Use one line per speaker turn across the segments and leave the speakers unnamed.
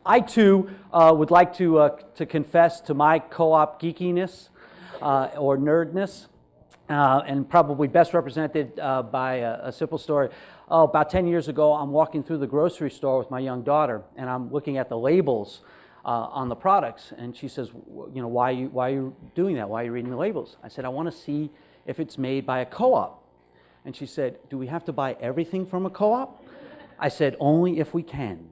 I too would like to confess to my co-op geekiness or nerdness, and probably best represented by a simple story. Oh, about 10 years ago, I'm walking through the grocery store with my young daughter, and I'm looking at the labels on the products, and she says, you know, why are you doing that? Why are you reading the labels? I said, I want to see if it's made by a co-op. And she said, do we have to buy everything from a co-op? I said, only if we can.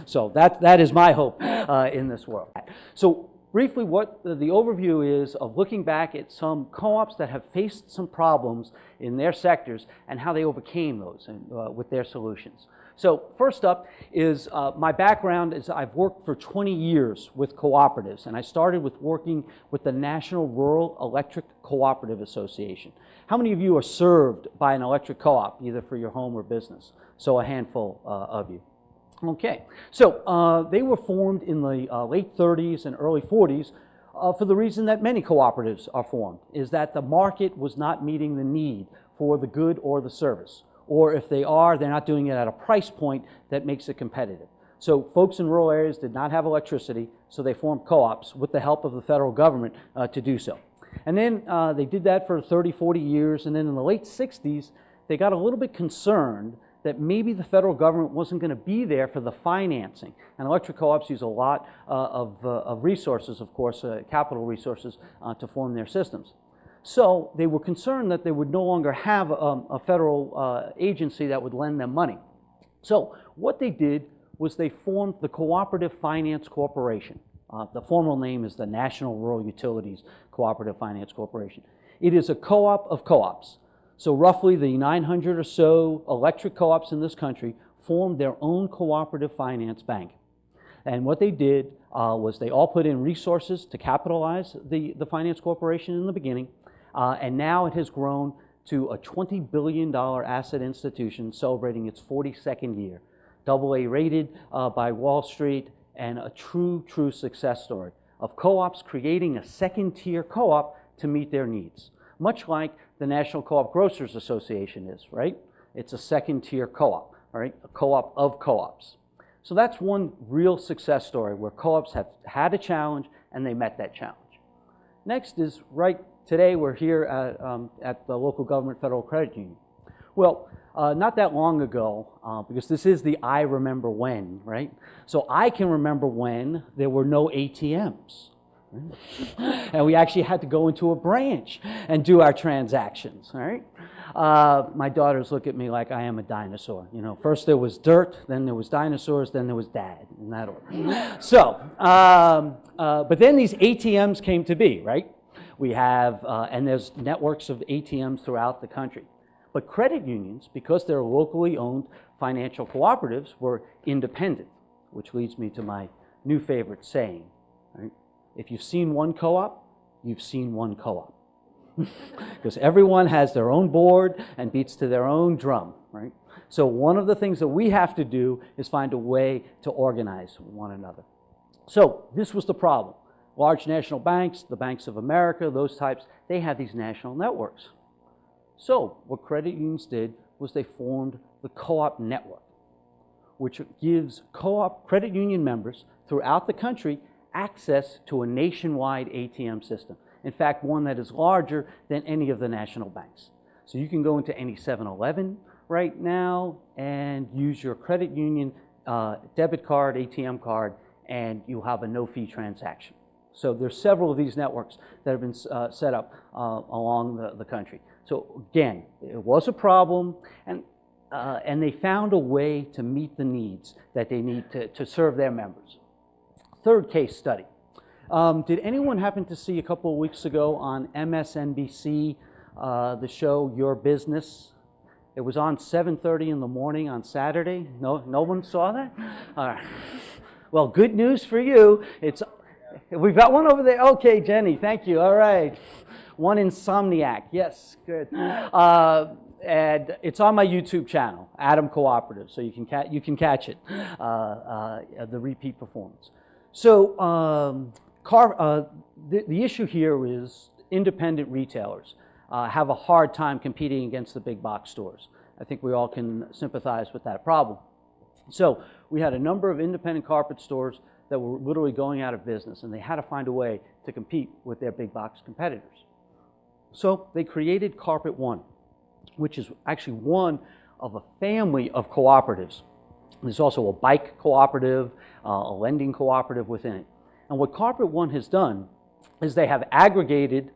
So that is my hope in this world. So briefly, what the overview is of looking back at some co-ops that have faced some problems in their sectors and how they overcame those with their solutions. So first up is my background is I've worked for 20 years with cooperatives, and I started with working with the National Rural Electric Cooperative Association. How many of you are served by an electric co-op, either for your home or business? So a handful of you. Okay, so they were formed in the late 30s and early 40s for the reason that many cooperatives are formed, is that the market was not meeting the need for the good or the service. Or if they are, they're not doing it at a price point that makes it competitive. So folks in rural areas did not have electricity, so they formed co-ops with the help of the federal government to do so. And then they did that for 30, 40 years, and then in the late 60s, they got a little bit concerned that maybe the federal government wasn't going to be there for the financing. And electric co-ops use a lot of resources, of course, capital resources, to form their systems. So they were concerned that they would no longer have a federal agency that would lend them money. So what they did was they formed the Cooperative Finance Corporation. The formal name is the National Rural Utilities Cooperative Finance Corporation. It is a co-op of co-ops. So roughly the 900 or so electric co-ops in this country formed their own cooperative finance bank. And what they did was they all put in resources to capitalize the finance corporation in the beginning. And now it has grown to a $20 billion asset institution celebrating its 42nd year. AA rated by Wall Street, and a true success story of co-ops creating a second-tier co-op to meet their needs. Much like the National Co-op Grocers Association is, right? It's a second-tier co-op, right? A co-op of co-ops. So that's one real success story where co-ops have had a challenge and they met that challenge. Next is today we're here at the local government federal credit union. Well, not that long ago, because this is the I remember when, right? So I can remember when there were no ATMs. Right? And we actually had to go into a branch and do our transactions, all right? My daughters look at me like I am a dinosaur. You know, first there was dirt, then there was dinosaurs, then there was dad, in that order. So, but then these ATMs came to be, right? We have, and there's networks of ATMs throughout the country. But credit unions, because they're locally owned financial cooperatives, were independent, which leads me to my new favorite saying, right? If you've seen one co-op, you've seen one co-op. Because everyone has their own board and beats to their own drum, right? So one of the things that we have to do is find a way to organize one another. So this was the problem. Large national banks, the Banks of America, those types, they have these national networks. So what credit unions did was they formed the co-op network, which gives co-op credit union members throughout the country access to a nationwide ATM system. In fact, one that is larger than any of the national banks. So you can go into any 7-Eleven right now and use your credit union debit card, ATM card, and you'll have a no-fee transaction. So there's several of these networks that have been set up along the country. So again, it was a problem, and they found a way to meet the needs that they need to serve their members. Third case study. Did anyone happen to see a couple of weeks ago on MSNBC the show Your Business? It was on 7:30 in the morning on Saturday. No one saw that? All right. Well, good news for you. We've got one over there. Okay, Jenny, thank you. All right. One insomniac. Yes, good. And it's on my YouTube channel, Adam Cooperative, so you can catch it, the repeat performance. So the issue here is independent retailers have a hard time competing against the big box stores. I think we all can sympathize with that problem. So we had a number of independent carpet stores that were literally going out of business, and they had to find a way to compete with their big box competitors. So they created Carpet One, which is actually one of a family of cooperatives. There's also a bike cooperative, a lending cooperative within it. And what Carpet One has done is they have aggregated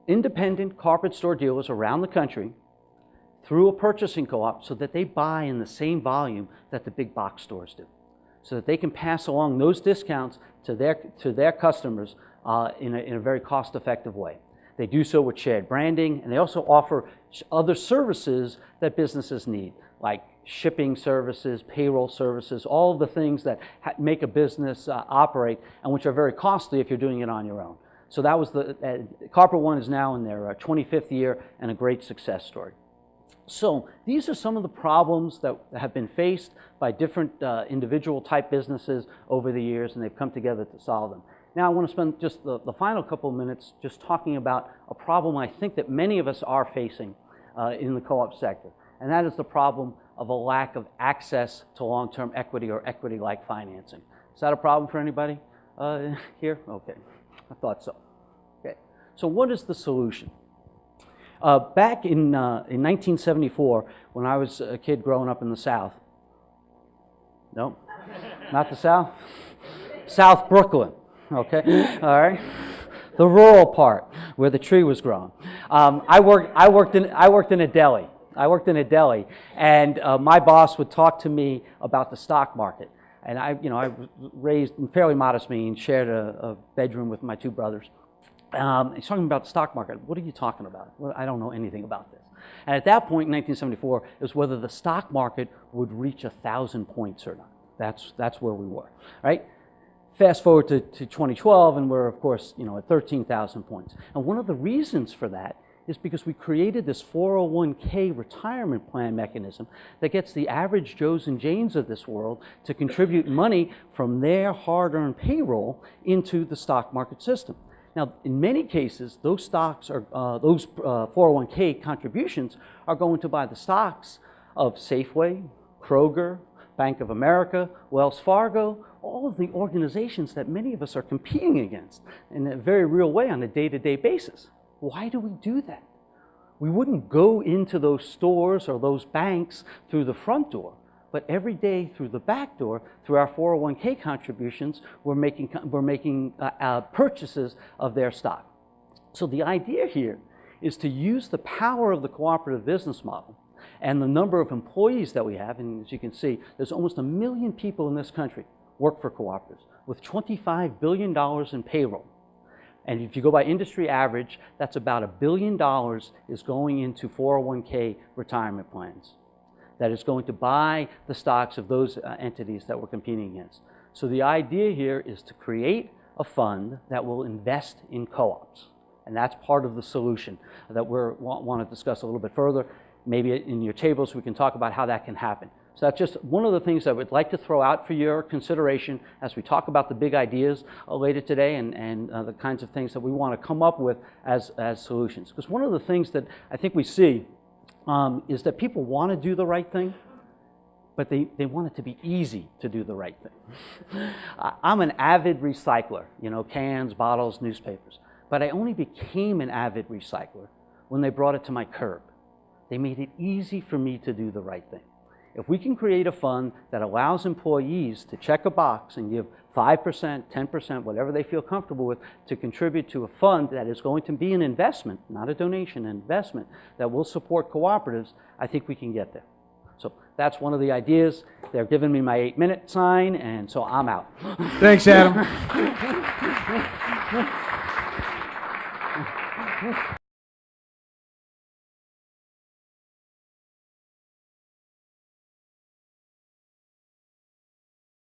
independent carpet store dealers around the country through a purchasing co-op so that they buy in the same volume that the big box stores do, so that they can pass along those discounts to their customers in a very cost-effective way. They do so with shared branding, and they also offer other services that businesses need, like shipping services, payroll services, all of the things that make a business operate, and which are very costly if you're doing it on your own. So that was Carpet One is now in their 25th year and a great success story. So these are some of the problems that have been faced by different individual type businesses over the years, and they've come together to solve them. Now I want to spend just the final couple of minutes just talking about a problem I think that many of us are facing in the co-op sector, and that is the problem of a lack of access to long-term equity or equity-like financing. Is that a problem for anybody here? Okay, I thought so. Okay, so what is the solution? Back in 1974, when I was a kid growing up in the South, no, not the South, South Brooklyn, okay, all right, the rural part where the tree was growing. I worked in a deli. I worked in a deli, and my boss would talk to me about the stock market. And I was raised in fairly modest means, shared a bedroom with my two brothers. He's talking about the stock market. What are you talking about? Well, I don't know anything about this. And at that point in 1974, it was whether the stock market would reach 1,000 points or not. That's where we were, right? Fast forward to 2012, and we're, of course, at 13,000 points. And one of the reasons for that is because we created this 401k retirement plan mechanism that gets the average Joes and Janes of this world to contribute money from their hard-earned payroll into the stock market system. Now, in many cases, those stocks are, 401k contributions are going to buy the stocks of Safeway, Kroger, Bank of America, Wells Fargo, all of the organizations that many of us are competing against in a very real way on a day-to-day basis. Why do we do that? We wouldn't go into those stores or those banks through the front door, but every day through the back door, through our 401k contributions, we're making purchases of their stock. So the idea here is to use the power of the cooperative business model and the number of employees that we have, and as you can see, there's almost 1 million people in this country work for cooperatives with $25 billion in payroll. And if you go by industry average, that's about $1 billion is going into 401k retirement plans. That is going to buy the stocks of those entities that we're competing against. So the idea here is to create a fund that will invest in co-ops. And that's part of the solution that we want to discuss a little bit further. Maybe in your tables we can talk about how that can happen. So that's just one of the things I would like to throw out for your consideration as we talk about the big ideas later today and the kinds of things that we want to come up with as solutions. Because one of the things that I think we see is that people want to do the right thing, but they want it to be easy to do the right thing. I'm an avid recycler, cans, bottles, newspapers. But I only became an avid recycler when they brought it to my curb. They made it easy for me to do the right thing. If we can create a fund that allows employees to check a box and give 5%, 10%, whatever they feel comfortable with, to contribute to a fund that is going to be an investment, not a donation, an investment that will support cooperatives, I think we can get there. So that's one of the ideas. They're giving me my 8-minute sign, and so I'm out.
Thanks, Adam.